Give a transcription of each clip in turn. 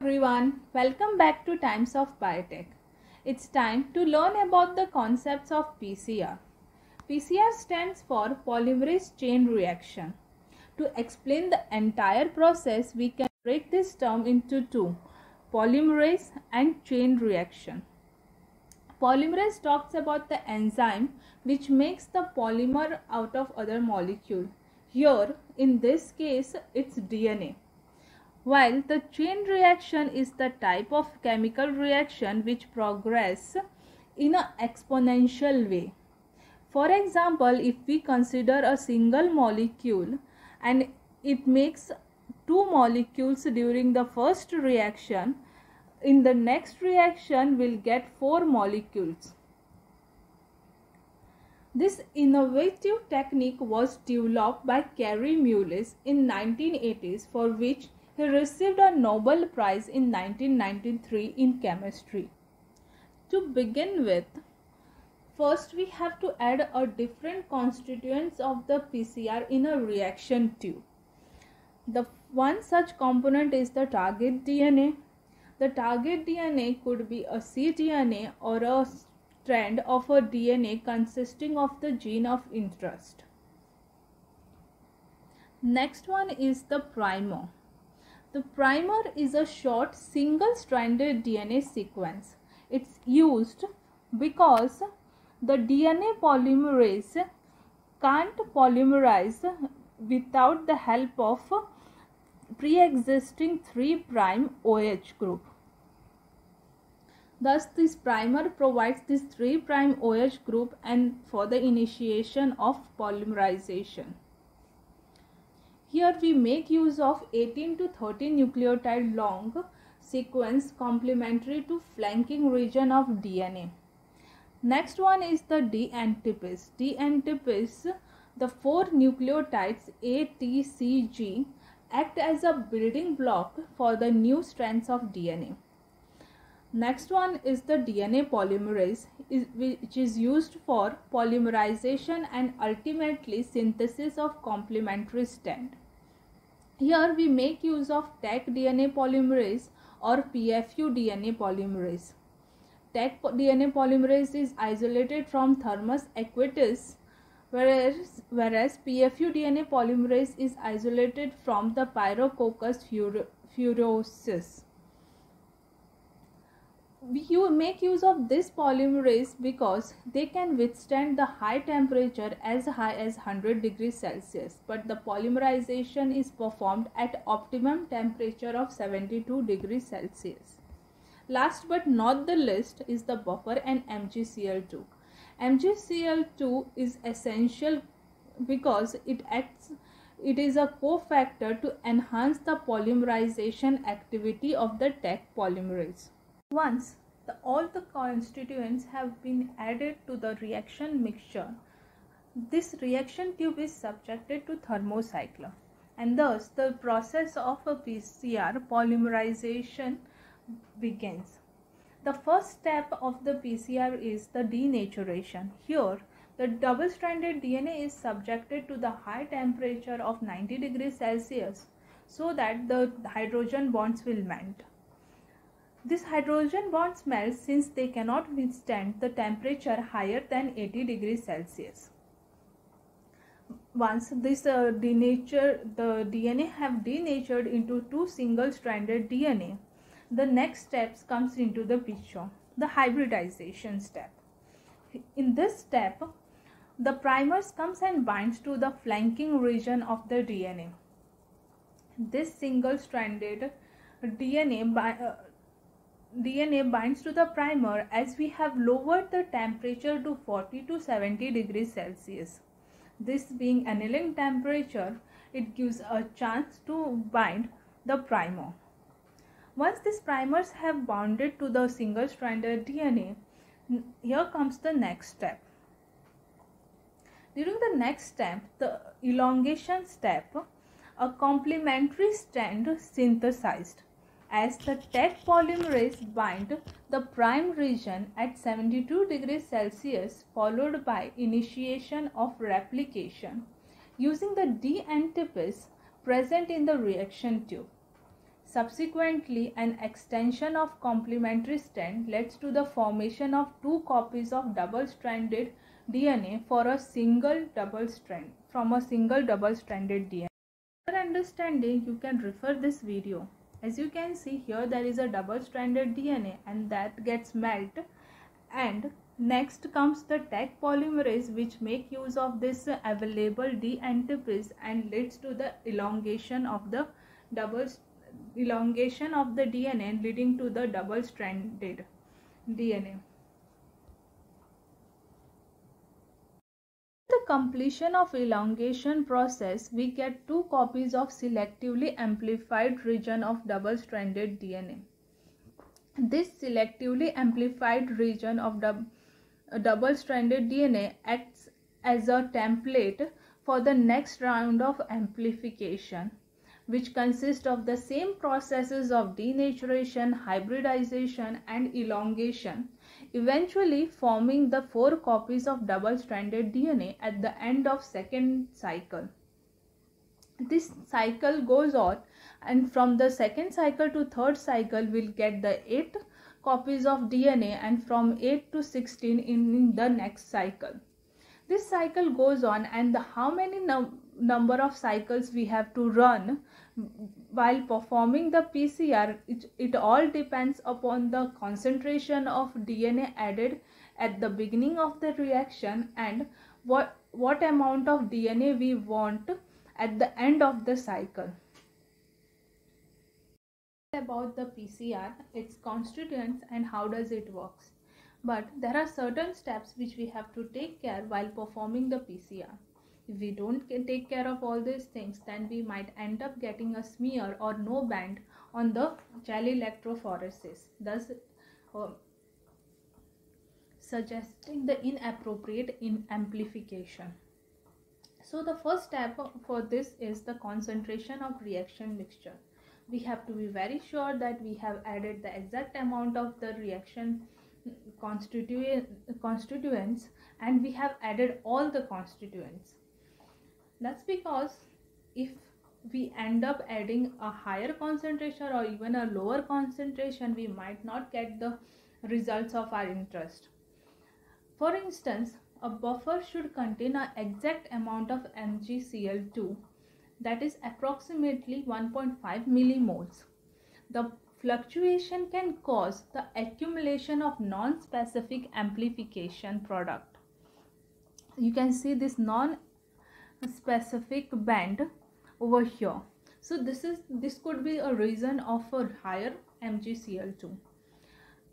Everyone, welcome back to Times of Biotech. It's time to learn about the concepts of PCR. PCR stands for polymerase chain reaction. To explain the entire process, we can break this term into two: polymerase and chain reaction. Polymerase talks about the enzyme which makes the polymer out of other molecule. Here, in this case, it's DNA. While the chain reaction is the type of chemical reaction which progress in an exponential way. For example, if we consider a single molecule and it makes two molecules during the first reaction, in the next reaction we'll get four molecules. This innovative technique was developed by Kary Mullis in 1980s, for which he received a Nobel Prize in 1993 in chemistry. To begin with, first we have to add a different constituents of the PCR in a reaction tube. The one such component is the target DNA. The target DNA could be a cDNA or a strand of a DNA consisting of the gene of interest. Next one is the primer. The primer is a short single-stranded DNA sequence. It's used because the DNA polymerase can't polymerize without the help of pre-existing 3' OH group. Thus, this primer provides this 3' OH group and for the initiation of polymerization. Here we make use of 18 to 30 nucleotide long sequence complementary to flanking region of DNA. Next one is the D-antipase. D-antipase, the 4 nucleotides A, T, C, G act as a building block for the new strands of DNA. Next one is the DNA polymerase, which is used for polymerization and ultimately synthesis of complementary strand. Here we make use of Taq DNA polymerase or PFU DNA polymerase. Taq DNA polymerase is isolated from Thermus Equatis, whereas PFU DNA polymerase is isolated from the Pyrococcus furiosus. We make use of this polymerase because they can withstand the high temperature as high as 100 degrees Celsius, but the polymerization is performed at optimum temperature of 72 degrees Celsius. Last but not the least is the buffer and MgCl2. MgCl2 is essential because it is a cofactor to enhance the polymerization activity of the Taq polymerase. Once all the constituents have been added to the reaction mixture, this reaction tube is subjected to thermocycler, and thus the process of a PCR polymerization begins. The first step of the PCR is the denaturation. Here, the double-stranded DNA is subjected to the high temperature of 90 degrees Celsius so that the hydrogen bonds will melt. These hydrogen bonds melt since they cannot withstand the temperature higher than 80 degrees Celsius. Once this the DNA have denatured into two single-stranded DNA, the next steps comes into the picture, the hybridization step. In this step, the primers comes and binds to the flanking region of the DNA. This single-stranded DNA binds to the primer as we have lowered the temperature to 40 to 70 degrees Celsius. This being annealing temperature, it gives a chance to bind the primer. Once these primers have bounded to the single-stranded DNA, here comes the next step. During the next step, the elongation step, a complementary strand synthesized as the Taq polymerase bind the prime region at 72 degrees Celsius, followed by initiation of replication using the D-antipase present in the reaction tube. Subsequently, an extension of complementary strand leads to the formation of two copies of double-stranded DNA for a single double-strand from a single double-stranded DNA. For understanding, you can refer this video. As you can see here, there is a double-stranded DNA and that gets melted, and next comes the Taq polymerase, which make use of this available D-antipase and leads to the elongation of the DNA, leading to the double-stranded DNA. The completion of elongation process, we get two copies of selectively amplified region of double-stranded DNA. This selectively amplified region of double-stranded DNA acts as a template for the next round of amplification, which consists of the same processes of denaturation, hybridization, and elongation, eventually forming the 4 copies of double-stranded DNA at the end of second cycle. This cycle goes on, and from the second cycle to third cycle we'll get the 8 copies of DNA, and from 8 to 16 in the next cycle. This cycle goes on, and how many number of cycles we have to run while performing the PCR, it all depends upon the concentration of DNA added at the beginning of the reaction and what amount of DNA we want at the end of the cycle. About the PCR, its constituents and how does it works. But there are certain steps which we have to take care while performing the PCR. If we don't take care of all these things, then we might end up getting a smear or no band on the gel electrophoresis, thus suggesting the inappropriate amplification. So the first step for this is the concentration of reaction mixture. We have to be very sure that we have added the exact amount of the reaction constituents and we have added all the constituents. That's because if we end up adding a higher concentration or even a lower concentration, we might not get the results of our interest. For instance, a buffer should contain an exact amount of MgCl2, that is approximately 1.5 millimoles. The fluctuation can cause the accumulation of non-specific amplification product. You can see this non-specific band over here. So this could be a reason of a higher MgCl2.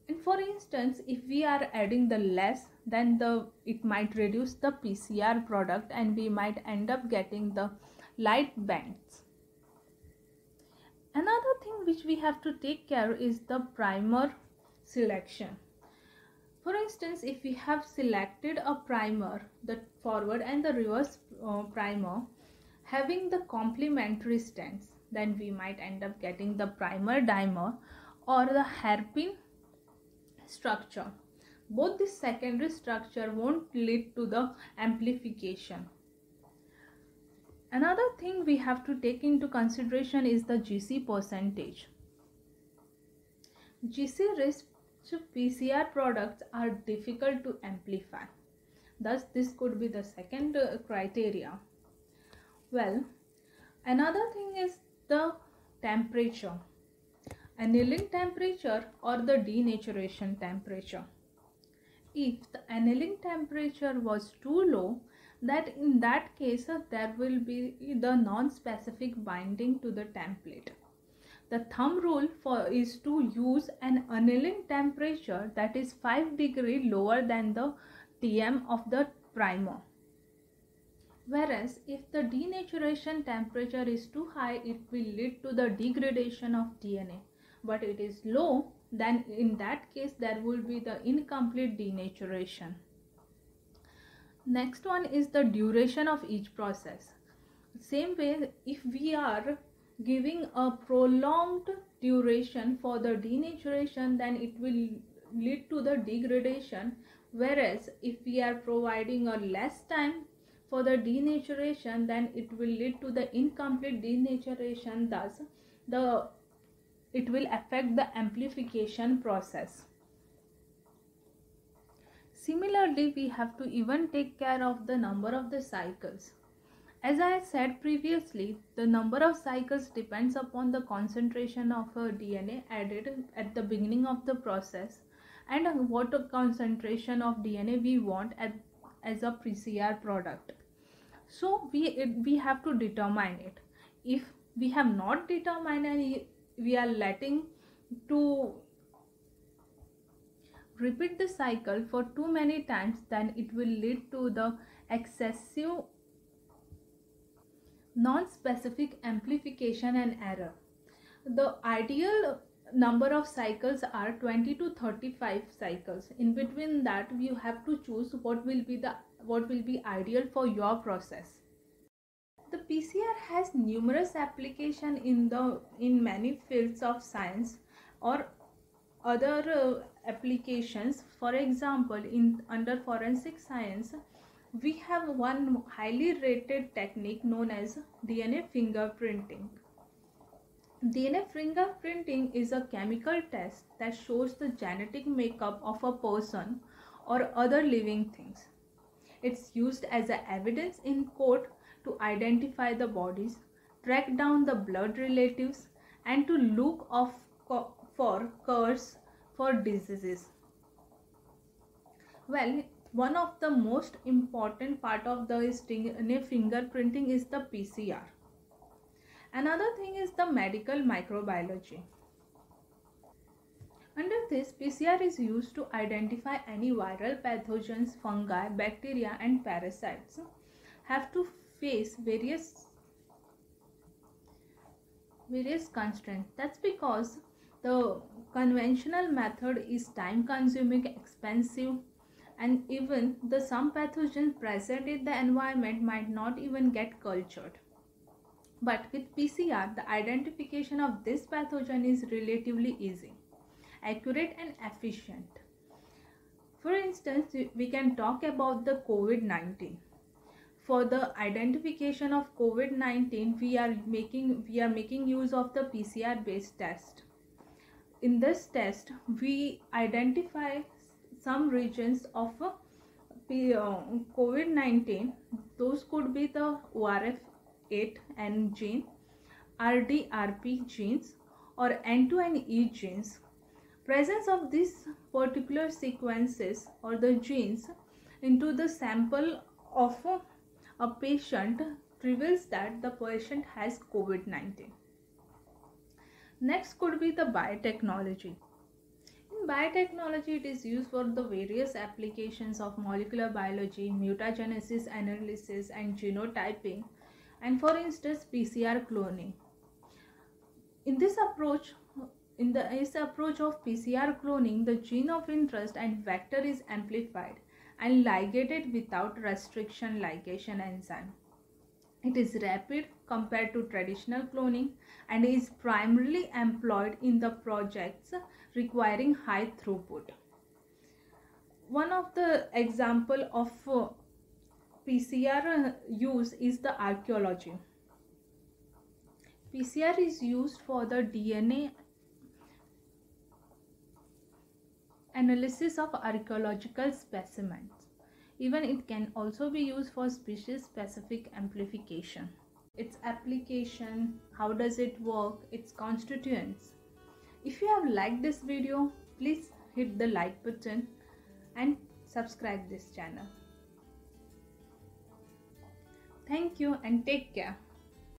And for instance, if we are adding the less, then it might reduce the PCR product and we might end up getting the light bands. Another thing which we have to take care is the primer selection. For instance, if we have selected a primer, the forward and the reverse primer having the complementary strands, then we might end up getting the primer dimer or the hairpin structure. Both this secondary structure won't lead to the amplification. Another thing we have to take into consideration is the GC percentage. GC-rich PCR products are difficult to amplify. Thus, this could be the second criteria. Well, another thing is the temperature, annealing temperature or the denaturation temperature. If the annealing temperature was too low, that in that case there will be the non-specific binding to the template. The thumb rule is to use an annealing temperature that is 5 degrees lower than the TM of the primer. Whereas if the denaturation temperature is too high, it will lead to the degradation of DNA. But it is low, then in that case there will be the incomplete denaturation. Next one is the duration of each process. Same way, if we are giving a prolonged duration for the denaturation, then it will lead to the degradation, whereas if we are providing a less time for the denaturation, then it will lead to the incomplete denaturation. Thus the it will affect the amplification process. Similarly, we have to even take care of the number of the cycles. As I said previously, the number of cycles depends upon the concentration of DNA added at the beginning of the process and what concentration of DNA we want as a PCR product. So we have to determine it. If we have not determined and we are letting to repeat the cycle for too many times, then it will lead to the excessive non-specific amplification and error. The ideal number of cycles are 20 to 35 cycles. In between that, you have to choose what will be ideal for your process. The PCR has numerous applications in many fields of science or other applications. For example, under forensic science, we have one highly rated technique known as DNA fingerprinting. DNA fingerprinting is a chemical test that shows the genetic makeup of a person or other living things. It's used as a evidence in court to identify the bodies, track down the blood relatives, and to look for cures for diseases. Well, one of the most important part of the DNA fingerprinting is the PCR. Another thing is the medical microbiology. Under this, PCR is used to identify any viral pathogens, fungi, bacteria and parasites have to face various constraints. That's because the conventional method is time consuming, expensive, and even some pathogens present in the environment might not even get cultured. But with PCR, the identification of this pathogen is relatively easy, accurate and efficient. For instance, we can talk about the COVID-19. For the identification of COVID-19, we are making use of the PCR based test. In this test, we identify some regions of COVID-19. Those could be the ORF8N gene, RDRP genes, or N2N-E genes. Presence of these particular sequences or the genes into the sample of a patient reveals that the patient has COVID-19. Next could be the biotechnology. In biotechnology, it is used for the various applications of molecular biology, mutagenesis analysis and genotyping, and for instance PCR cloning. In this approach of PCR cloning, the gene of interest and vector is amplified and ligated without restriction ligation enzyme. It is rapid compared to traditional cloning and is primarily employed in the projects requiring high throughput. One of the example of PCR use is the archaeology. PCR is used for the DNA analysis of archaeological specimens. Even it can also be used for species specific amplification. Its application, how does it work, its constituents. If you have liked this video, please hit the like button and subscribe this channel. Thank you and take care.